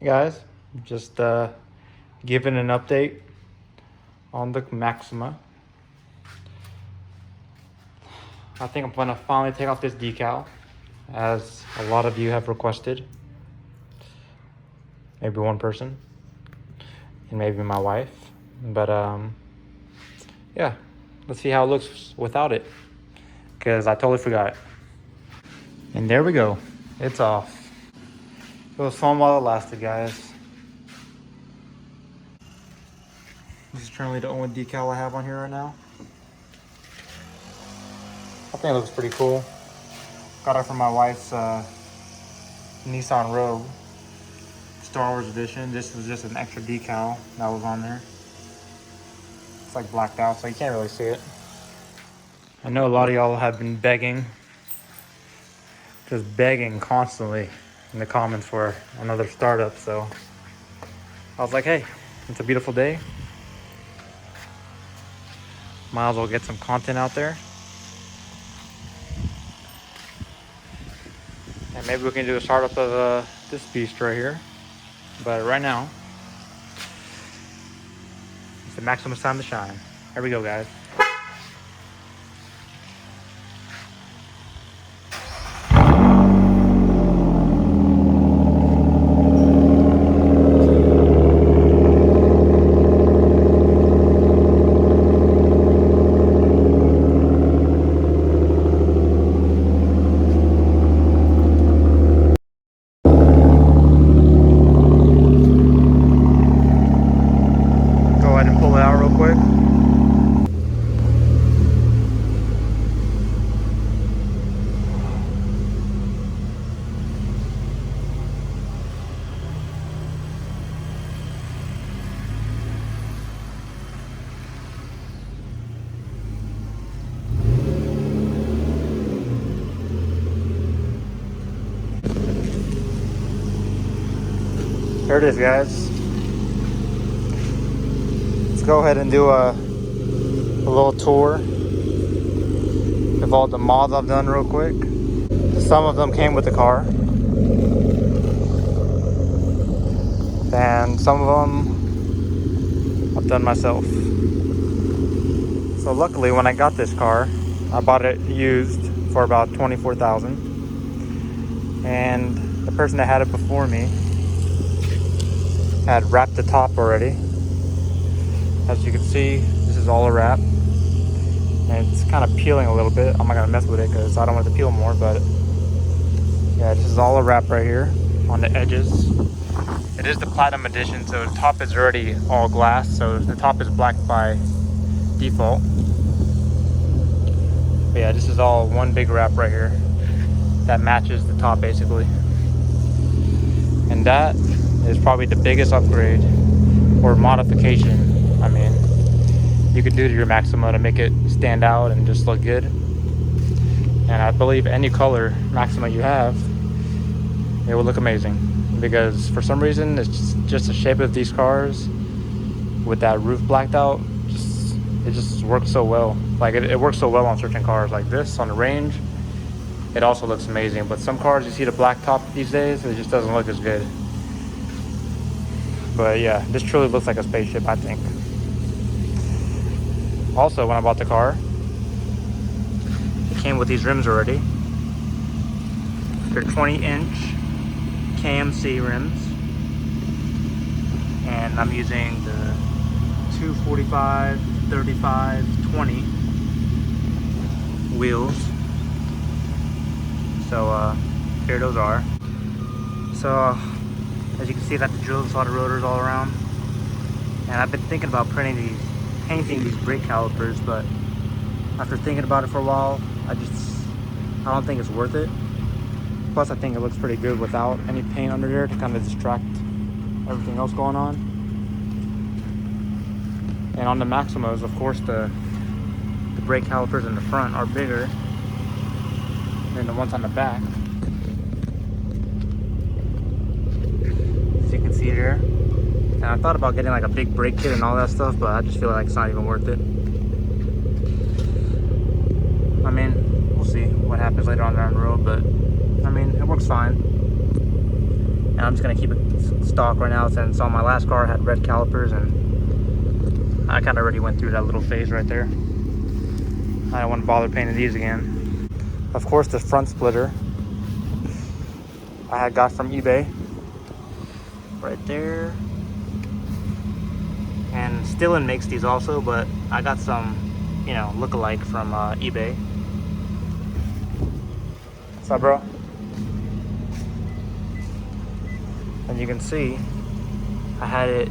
Hey guys, just giving an update on the Maxima. I think I'm gonna finally take off this decal, as a lot of you have requested. Maybe one person, and maybe my wife. But yeah, let's see how it looks without it, because I totally forgot. And there we go, it's off. It was fun while it lasted, guys. This is currently the only decal I have on here right now. I think it looks pretty cool. Got it from my wife's Nissan Rogue Star Wars edition. This was just an extra decal that was on there. It's like blacked out, so you can't really see it. I know a lot of y'all have been begging, just begging constantly in the comments for another startup, so I was like, hey, it's a beautiful day. Might as well get some content out there. And maybe we can do a startup of this beast right here. But right now, it's the Maxima time to shine. Here we go, guys. Pull it out real quick. There it is, guys. Let's go ahead and do a little tour of all the mods I've done real quick. Some of them came with the car, and some of them I've done myself. So luckily, when I got this car, I bought it used for about $24,000, and the person that had it before me had wrapped the top already. As you can see, this is all a wrap, and it's kind of peeling a little bit. I'm not gonna mess with it because I don't want it to peel more, but yeah, this is all a wrap right here on the edges. It is the Platinum edition, so the top is already all glass, so the top is black by default. But yeah, this is all one big wrap right here that matches the top basically. And that is probably the biggest upgrade or modification, I mean, you could do to your Maxima to make it stand out and just look good. And I believe any color Maxima you have, it will look amazing, because for some reason it's just the shape of these cars with that roof blacked out, it just works so well. Like it works so well on certain cars like this on the range. It also looks amazing, but some cars you see the black top these days, it just doesn't look as good. But yeah, this truly looks like a spaceship, I think. Also, when I bought the car, it came with these rims already. They're 20-inch KMC rims, and I'm using the 245, 35, 20 wheels. So here those are. So as you can see, I got the drills, a lot of rotors all around, and I've been thinking about painting these brake calipers, but after thinking about it for a while, I don't think it's worth it. Plus, I think it looks pretty good without any paint under there to kind of distract everything else going on. And on the Maximas, of course, the brake calipers in the front are bigger than the ones on the back. As you can see there. And I thought about getting like a big brake kit and all that stuff, but I just feel like it's not even worth it. I mean, we'll see what happens later on down the road, but I mean, it works fine. and I'm just gonna keep it stock right now since on my last car I had red calipers, and I kind of already went through that little phase right there. I don't want to bother painting these again. Of course, the front splitter I had got from eBay right there, and Stillen makes these also, but I got some, you know, look-alike from eBay. What's up, bro? And you can see I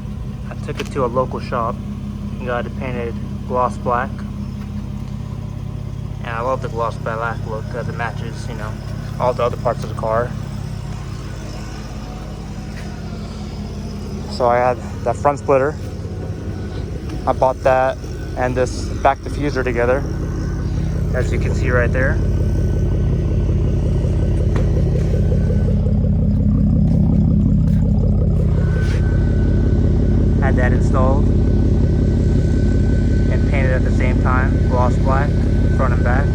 took it to a local shop and got it painted gloss black. And I love the gloss black look because it matches, you know, all the other parts of the car. So I had that front splitter. I bought that and this back diffuser together, as you can see right there. Had that installed and painted at the same time, gloss black, front and back.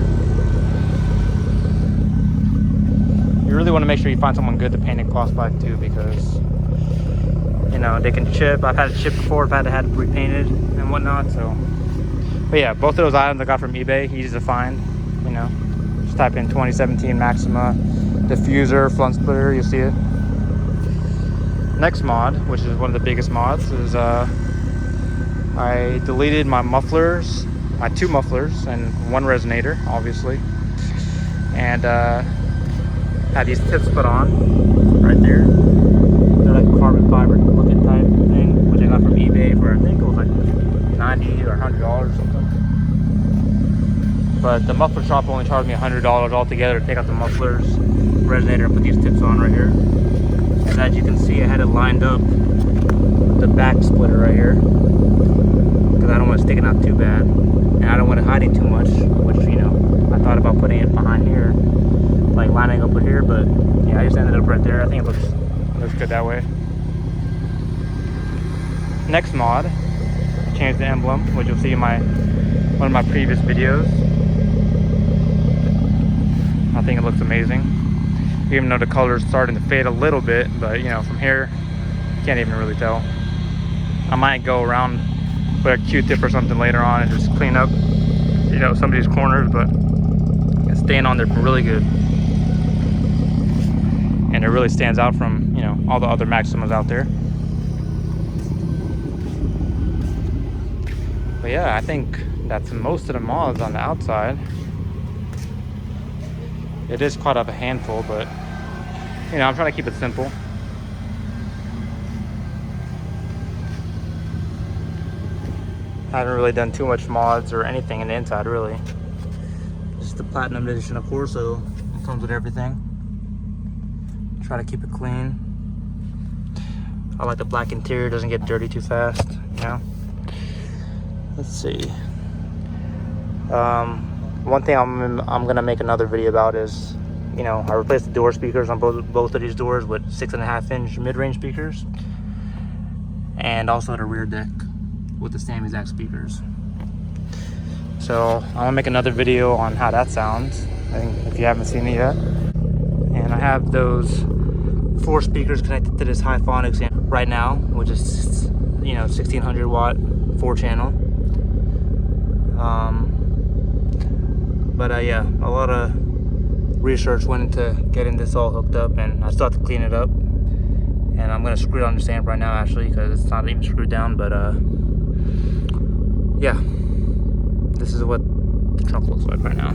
You really want to make sure you find someone good to paint it gloss black too, because you know, they can chip. I've had it chipped before, I've had it repainted and whatnot, so. But yeah, both of those items I got from eBay, easy to find, you know. Just type in 2017 Maxima diffuser, front splitter, you'll see it. Next mod, which is one of the biggest mods, is I deleted my mufflers, my 2 mufflers and 1 resonator, obviously. And had these tips put on right there. They're like carbon fiber looking type thing, which I got from eBay for, I think it was like $90 or $100 or something. But the muffler shop only charged me $100 altogether to take out the mufflers, resonator, and put these tips on right here. And as you can see, I had it lined up with the back splitter right here, because I don't want it sticking out too bad, and I don't want it hiding too much, which, you know, I thought about putting it behind here, like lining up with here, but yeah, I just ended up right there. I think it looks good that way. Next mod, I changed the emblem, which you'll see in one of my previous videos. I think it looks amazing, even though the color is starting to fade a little bit, but you know, from here you can't even really tell. I might go around with a Q-tip or something later on and just clean up, you know, some of these corners, but it's staying on there really good. And it really stands out from, you know, all the other Maximas out there. But yeah, I think that's most of the mods on the outside. It is quite of a handful, but you know, I'm trying to keep it simple. I haven't really done too much mods or anything in the inside, really. Just the Platinum Edition, of course, so it comes with everything. Try to keep it clean. I like the black interior, doesn't get dirty too fast, you know. Let's see. One thing I'm gonna make another video about is, you know, I replaced the door speakers on both of these doors with 6.5-inch mid-range speakers, and also the rear deck with the same exact speakers. So I'm gonna make another video on how that sounds, I think, if you haven't seen it yet. And I have those 4 speakers connected to this Hyphonics right now, which is, you know, 1600 watt 4-channel. But yeah, a lot of research went into getting this all hooked up, and I still have to clean it up. And I'm gonna screw it on the stamp right now, actually, because it's not even screwed down. But yeah, this is what the trunk looks like right now.